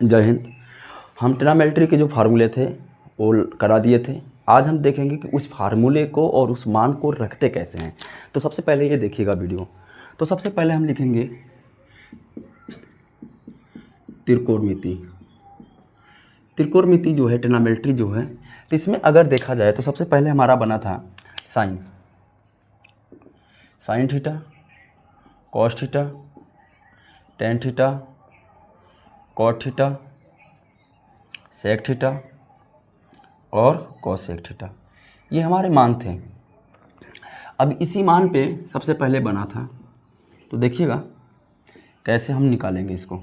जय हिंद। हम ट्रिग्नोमेट्री के जो फार्मूले थे वो करा दिए थे। आज हम देखेंगे कि उस फार्मूले को और उस मान को रखते कैसे हैं। तो सबसे पहले ये देखिएगा वीडियो। तो सबसे पहले हम लिखेंगे त्रिकोणमिति। त्रिकोणमिति जो है, ट्रिग्नोमेट्री जो है, तो इसमें अगर देखा जाए तो सबसे पहले हमारा बना था sine theta, cos theta, tan theta, cot theta, sec theta और कोसेक थीटा। ये हमारे मान थे। अब इसी मान पे सबसे पहले बना था, तो देखिएगा कैसे हम निकालेंगे इसको।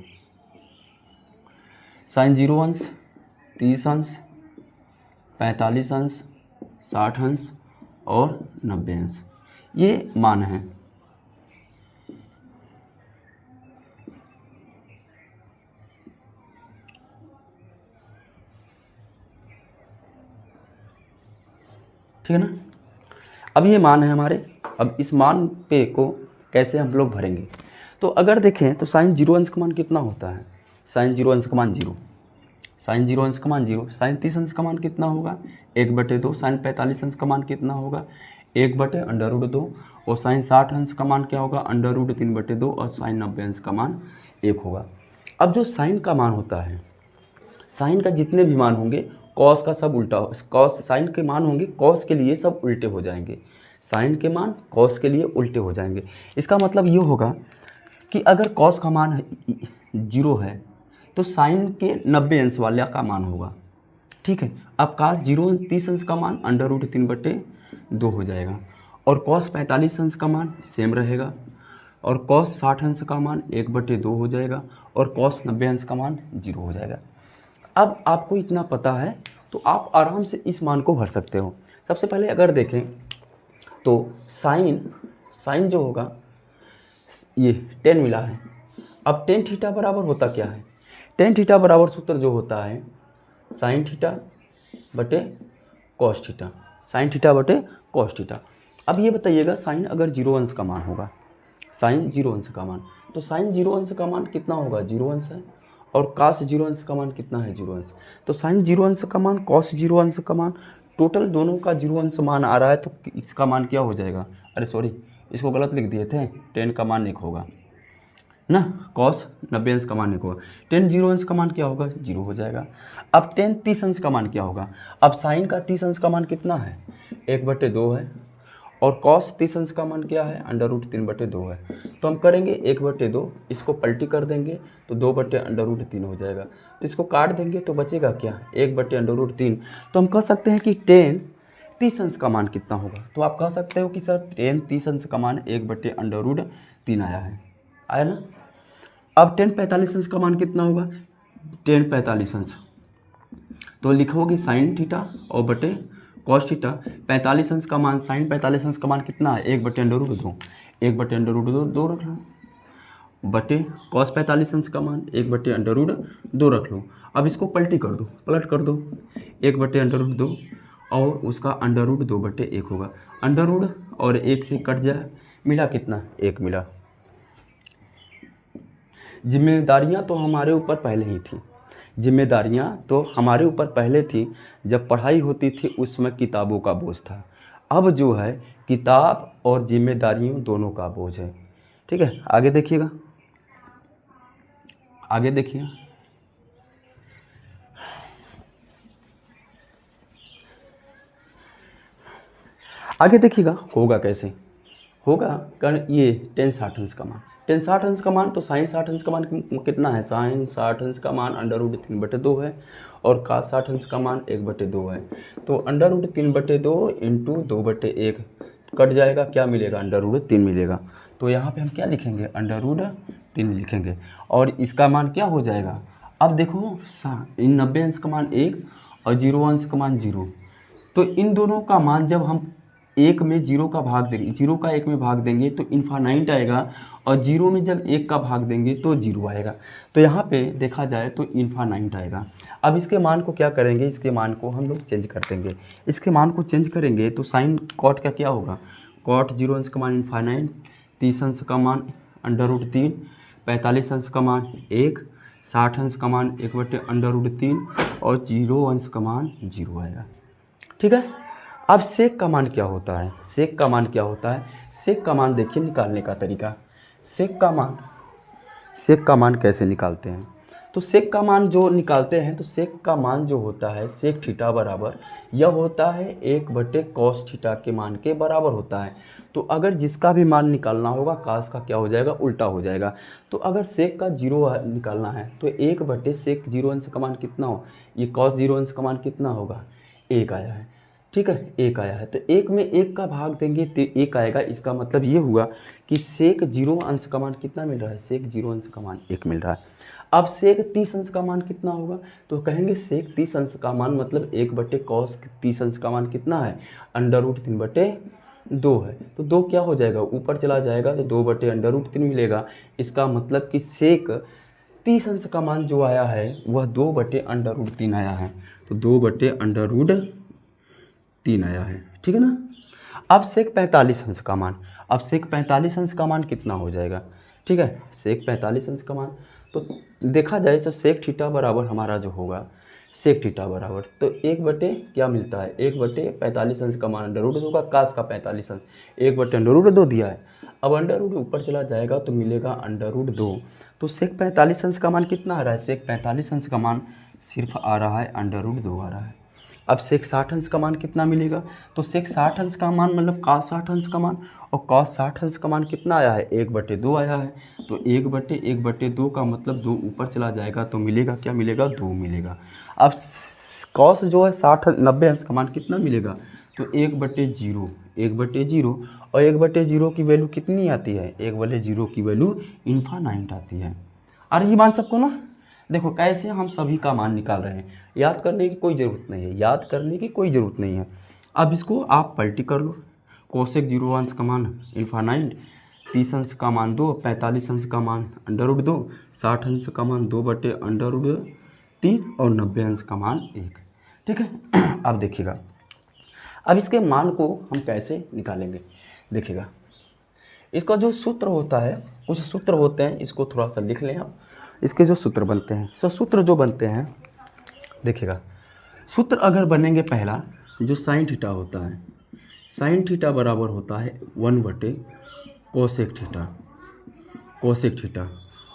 साइन 0 अंश, 30 अंश, 45 अंश, 60 अंश और 90 अंश, ये मान हैं। ठीक है ना। अब ये मान है हमारे। अब इस मान पे को कैसे हम लोग भरेंगे। तो अगर देखें तो साइन 0 अंश का मान कितना होता है। साइन 0 अंश का मान 0, साइन 0 अंश का मान 0। साइन 30 अंश का मान कितना होगा 1/2। साइन 45 अंश का मान कितना होगा 1/√2। और साइन 60 अंश का मान क्या होगा √3/2। और साइन 90 अंश का मान 1 होगा। अब जो साइन का मान होता है, साइन का जितने भी मान होंगे कॉस का सब उल्टा, कॉस साइन के मान होंगे कॉस के लिए सब उल्टे हो जाएंगे। साइन के मान कॉस के लिए उल्टे हो जाएंगे। इसका मतलब ये होगा कि अगर कॉस का मान 0 है तो साइन के 90 अंश वाले का मान होगा। ठीक है। अब कॉस 0 अंश 30 अंश का मान √3/2 हो जाएगा। और कॉस 45 अंश का मान सेम रहेगा। और कॉस 60 अंश का मान 1/2 हो जाएगा। और कॉस 90 अंश का मान 0 हो जाएगा। अब आपको इतना पता है तो आप आराम से इस मान को भर सकते हो। सबसे पहले अगर देखें तो साइन जो होगा ये 10 मिला है। अब टेन थीटा बराबर होता क्या है, टेन थीटा बराबर सूत्र जो होता है साइन थीटा बटे कॉस थीटा, साइन थीटा बटे कॉस थीटा। अब ये बताइएगा साइन अगर 0 अंश का मान होगा, साइन 0 अंश का मान, तो साइन 0 अंश का मान कितना होगा 0 अंश है। और कॉस 0 अंश का मान कितना है 0 अंश। तो साइन 0 अंश का मान, कॉस 0 अंश का मान, टोटल दोनों का 0 अंश मान आ रहा है। तो इसका मान क्या हो जाएगा, अरे सॉरी इसको गलत लिख दिए थे, 10 का मान 1 होगा ना। कॉस 90 अंश का मान 1 होगा। 10 0 अंश का मान क्या होगा 0 हो जाएगा। अब 10 30 अंश का मान क्या होगा। अब साइन का 30 अंश का मान कितना है 1/2 है। और कॉस 30 अंश का मान क्या है √3/2 है। तो हम करेंगे 1/2, इसको पलटी कर देंगे तो 2/√3 हो जाएगा। तो इसको काट देंगे तो बचेगा क्या 1/√3। तो हम कह सकते हैं कि 10 30 अंश का मान कितना होगा। तो आप कह सकते हो कि सर 10 30 अंश का मान 1/√3 आया है, आया ना। अब 10 45 अंश का मान कितना होगा 10 45 अंश, तो लिखोगे साइन थीटा और बटे कॉस थीटा। 45 अंश का मान, साइन 45 अंश का मान कितना है 1/√2, 1/√2 रख लो बटे कॉस 45 अंश का मान 1/√2 रख लो। अब इसको पलटी कर दो, पलट कर दो 1/√2 और उसका √2/1 होगा। अंडर और 1 से कट जाए, मिला कितना 1 मिला। जिम्मेदारियां तो हमारे ऊपर पहले ही थी, जिम्मेदारियां तो हमारे ऊपर पहले थी। जब पढ़ाई होती थी उस समय किताबों का बोझ था। अब जो है किताब और जिम्मेदारियों दोनों का बोझ है। ठीक है, आगे देखिएगा, आगे देखिए। आगे देखिएगा होगा कैसे, होगा कारण ये 10 60 अंश का मान, 10 60 अंश का मान, तो साइन 60 अंश का मान कितना है, साइन 60 अंश का मान √3/2 है। और cos 60 अंश का मान 1/2 है। तो √3/2 इंटू 2/1 कट जाएगा, क्या मिलेगा √3 मिलेगा। तो यहाँ पे हम क्या लिखेंगे √3 लिखेंगे। और इसका मान क्या हो जाएगा, अब देखो इन 90 अंश का मान 1 और 0 अंश का मान 0। तो इन दोनों का मान जब हम 1 में 0 का भाग देंगे, 0 का 1 में भाग देंगे तो इन्फानाइट आएगा। और 0 में जब 1 का भाग देंगे तो 0 आएगा। तो यहाँ पे देखा जाए तो इन्फानाइट आएगा। अब इसके मान को क्या करेंगे, इसके मान को हम लोग चेंज कर देंगे। इसके मान को चेंज करेंगे तो साइन कॉट का क्या होगा, कॉट 0 अंश का मान इन्फानाइट, 30 अंश का मान √3, 45 अंश का मान 1, 60 अंश का मान 1/√3 और 0 अंश का मान 0 आएगा। ठीक है। अब सेक का मान क्या होता है? सेक का मान क्या होता है? सेक का मान देखिए निकालने का तरीका। सेक का मान कैसे निकालते हैं? तो सेक का मान जो निकालते हैं तो सेक का मान जो होता है सेक थीटा बराबर यह होता है 1/cos थीटा के मान के बराबर होता है। तो अगर जिसका भी मान निकालना होगा कास का क्या हो जाएगा? उल्टा हो जाएगा। तो अगर सेक का 0 निकालना है तो 1/सेक 0 अंश का मान कितना हो? ये कॉस 0 अंश का मान कितना होगा? 1 आया है। ठीक है, 1 आया है तो 1 में 1 का भाग देंगे तो 1 आएगा। इसका मतलब ये हुआ कि सेक 0 अंश का मान कितना मिल रहा है? सेक 0 अंश का मान 1 मिल रहा है। अब सेक 30 अंश का मान कितना होगा? तो कहेंगे सेक 30 अंश का मान मतलब 1/cos 30 अंश का मान कितना है? √3/2 है। तो 2 क्या हो जाएगा? ऊपर चला जाएगा तो 2/√3 मिलेगा। इसका मतलब कि सेक 30 अंश का मान जो आया है वह 2/√3 आया है। तो 2/√3 आया है। ठीक है ना। अब सेक 45 अंश का मान, अब सेक 45 अंश का मान कितना हो जाएगा? ठीक है, सेक 45 अंश का मान तो देखा जाए तो सेक थीटा बराबर हमारा जो होगा सेक थीटा बराबर तो 1 क्या मिलता है? 1/45 अंश का मान √2 होगा। कास का 45 अंश 1/√2 दिया है। अब √2 ऊपर चला जाएगा तो मिलेगा √2। तो सेक 45 अंश का मान कितना आ रहा है? सेक 45 अंश का मान सिर्फ आ रहा है √2 आ रहा है। अब सेक 60 अंश का मान कितना मिलेगा? तो सेक 60 अंश का मान मतलब cos 60 अंश का मान, और cos 60 अंश का मान कितना आया है? 1/2 आया है। तो 1/2 का मतलब 2 ऊपर चला जाएगा तो मिलेगा क्या मिलेगा? 2 मिलेगा। अब cos जो है 90 अंश का मान कितना मिलेगा? तो 1/0 और 1/0 की वैल्यू कितनी आती है? 1/0 की वैल्यू इन्फानाइट आती है। आ रही बात सबको ना? देखो कैसे हम सभी का मान निकाल रहे हैं, याद करने की कोई ज़रूरत नहीं है, याद करने की कोई ज़रूरत नहीं है। अब इसको आप पलटी कर लो। कोसेक 0 अंश का मान इन्फानाइट, 30 अंश का मान 2, 45 अंश का मान √2, 60 अंश का मान 2/√3 और 90 अंश का मान 1। ठीक है। अब देखिएगा, अब इसके मान को हम कैसे निकालेंगे? देखिएगा, इसका जो सूत्र होता है, कुछ सूत्र होते हैं, इसको थोड़ा सा लिख लें आप। इसके जो सूत्र बनते हैं, सो सूत्र जो बनते हैं देखिएगा, सूत्र अगर बनेंगे पहला जो साइन थीटा होता है, साइन थीटा बराबर होता है 1/कोसेक थीटा, कोसेक थीटा।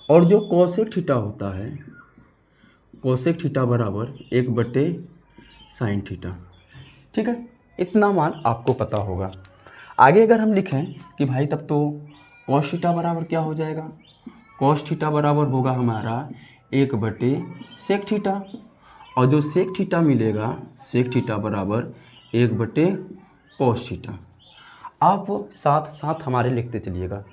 और जो कोसेक थीटा होता है, कोसेक थीटा बराबर 1/साइन थीटा। ठीक है, इतना मान आपको पता होगा। आगे अगर हम लिखें कि भाई तब तो कॉस थीटा बराबर क्या हो जाएगा? कॉस थीटा बराबर होगा हमारा 1/सेक थीटा, और जो सेक थीटा मिलेगा सेक थीटा बराबर 1/कॉस थीटा। आप साथ साथ हमारे लिखते चलिएगा,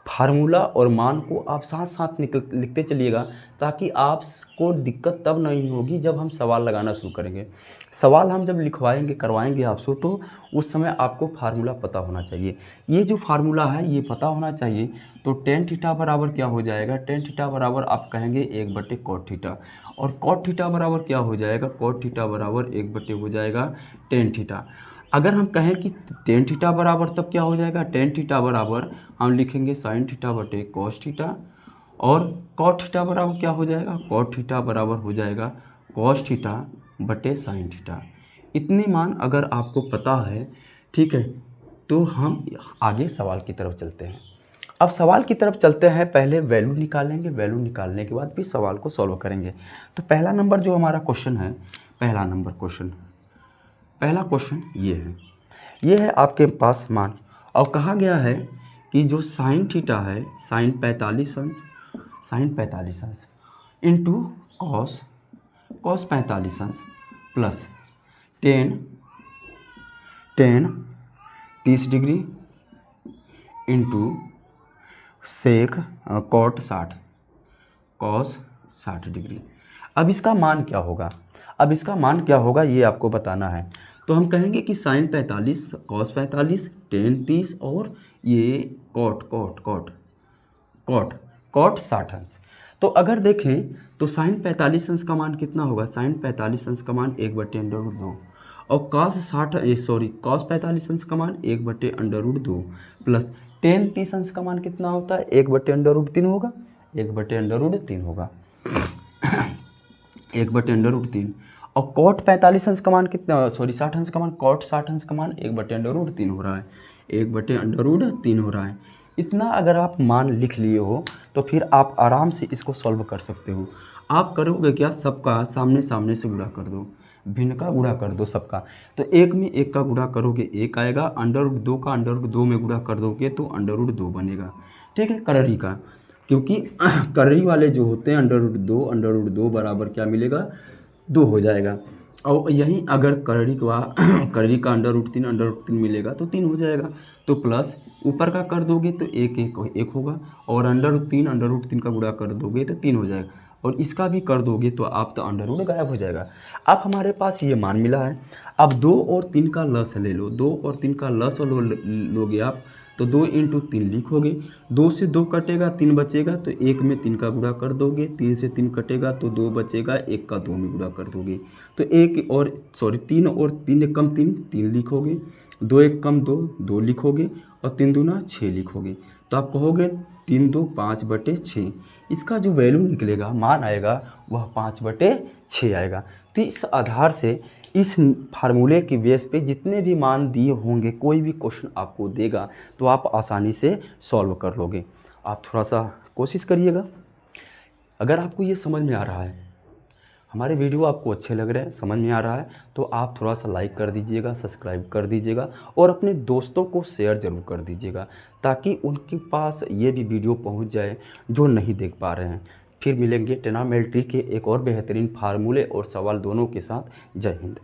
फार्मूला और मान को आप साथ साथ लिखते चलिएगा, ताकि आपको दिक्कत तब नहीं होगी जब हम सवाल लगाना शुरू करेंगे। सवाल हम जब लिखवाएंगे करवाएंगे आपसे तो उस समय आपको फार्मूला पता होना चाहिए। ये जो फार्मूला है ये पता होना चाहिए। तो टेन थीटा बराबर क्या हो जाएगा? टेन थीटा बराबर आप कहेंगे 1/कॉट थीटा, और कॉट थीटा बराबर क्या हो जाएगा? कॉट थीटा बराबर 1/ हो जाएगा टेन थीटा। अगर हम कहें कि टेन थीटा बराबर तब क्या हो जाएगा? टेन थीटा बराबर हम लिखेंगे साइन थीटा बटे कॉस थीटा, और कॉट थीटा बराबर क्या हो जाएगा? कॉट थीटा बराबर हो जाएगा कॉस थीटा बटे साइन थीटा। इतने मान अगर आपको पता है, ठीक है, तो हम आगे सवाल की तरफ चलते हैं। अब सवाल की तरफ चलते हैं, पहले वैल्यू निकालेंगे, वैल्यू निकालने के बाद फिर सवाल को सॉल्व करेंगे। तो पहला नंबर जो हमारा क्वेश्चन है, पहला क्वेश्चन ये है आपके पास मान, और कहा गया है कि जो साइन थीटा है साइन 45 अंश इंटू कॉस 45 अंश plus tan 30 degree into sec cot 60 degree. अब इसका मान क्या होगा? ये आपको बताना है। तो हम कहेंगे कि साइन 45 कॉस 45 टेन 30 और ये कॉट 60 अंश। तो अगर देखें तो साइन 45 अंश का मान कितना होगा? साइन 45 अंश का मान 1/√2, और कॉस 45 अंश का मान 1/√2 प्लस टेन 30 अंश का मान कितना होता है? 1/√3 होगा, 1/√3 होगा। 1/√3। और कॉट 45 अंश का मान कितना, सॉरी 60 अंश का मान, कॉट 60 अंश का मान 1/√3 हो रहा है, 1/√3 हो रहा है। इतना अगर आप मान लिख लिए हो तो फिर आप आराम से इसको सॉल्व कर सकते हो। आप करोगे क्या, सबका सामने सामने से गुणा कर दो, भिन्न का गुणा कर दो सबका। तो एक में एक का गुणा करोगे एक आएगा, √2 का √2 में गुणा कर दोगे तो √2 बनेगा। ठीक है, कररी का, क्योंकि कररी वाले जो होते हैं √2 बराबर क्या मिलेगा, 2 हो जाएगा। और यहीं अगर करड़ी का करड़ी का √3 मिलेगा तो 3 हो जाएगा। तो प्लस ऊपर का कर दोगे तो एक होगा, और √3 का गुणा कर दोगे तो 3 हो जाएगा, और इसका भी कर दोगे तो आप तो अंडर गायब हो जाएगा। अब हमारे पास ये मान मिला है। अब 2 और 3 का लस ले लो, 2 और 3 का लस लोगे आप तो 2 × 3 लिखोगे, 2 से 2 कटेगा 3 बचेगा, तो 1 में 3 का गुणा कर दोगे, 3 से 3 कटेगा तो 2 बचेगा, 1 का 2 में गुणा कर दोगे तो 3 और 3 एक कम 3 लिखोगे, 2 एक कम 2 लिखोगे, और 3 दूना 6 लिखोगे। तो आप कहोगे 3 2 5/6। इसका जो वैल्यू निकलेगा, मान आएगा, वह 5/6 आएगा। तो इस आधार से, इस फार्मूले की बेस पे जितने भी मान दिए होंगे, कोई भी क्वेश्चन आपको देगा तो आप आसानी से सॉल्व कर लोगे। आप थोड़ा सा कोशिश करिएगा। अगर आपको ये समझ में आ रहा है, हमारे वीडियो आपको अच्छे लग रहे हैं, समझ में आ रहा है, तो आप थोड़ा सा लाइक कर दीजिएगा, सब्सक्राइब कर दीजिएगा, और अपने दोस्तों को शेयर ज़रूर कर दीजिएगा, ताकि उनके पास ये भी वीडियो पहुंच जाए जो नहीं देख पा रहे हैं। फिर मिलेंगे ट्रिग्नोमेट्री के एक और बेहतरीन फार्मूले और सवाल दोनों के साथ। जय हिंद।